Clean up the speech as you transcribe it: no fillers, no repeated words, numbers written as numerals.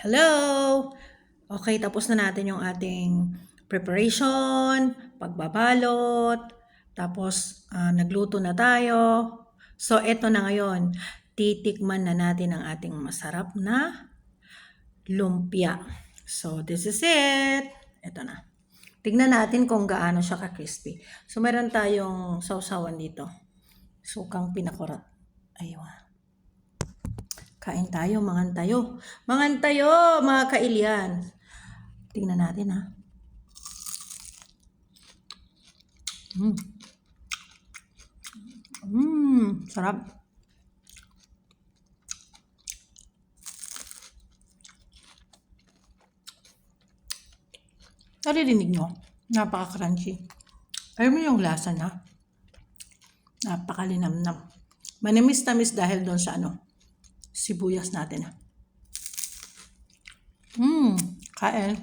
Hello! Okay, tapos na natin yung ating preparation, pagbabalot, tapos nagluto na tayo. So, eto na ngayon. Titikman na natin ang ating masarap na lumpia. So, this is it. Eto na. Tignan natin kung gaano siya ka-crispy. So, meron tayong sausawan dito. Sukang pinakurat. Ayun. Kain tayo, mangan tayo. Mangan tayo, mga kailian. Tingnan natin ha. Sarap. Naririnig nyo? Napaka-crunchy. Alam mo yung lasa na? Napakalinamnam. Manamis-tamis dahil doon sa sibuyas natin ha. Kain.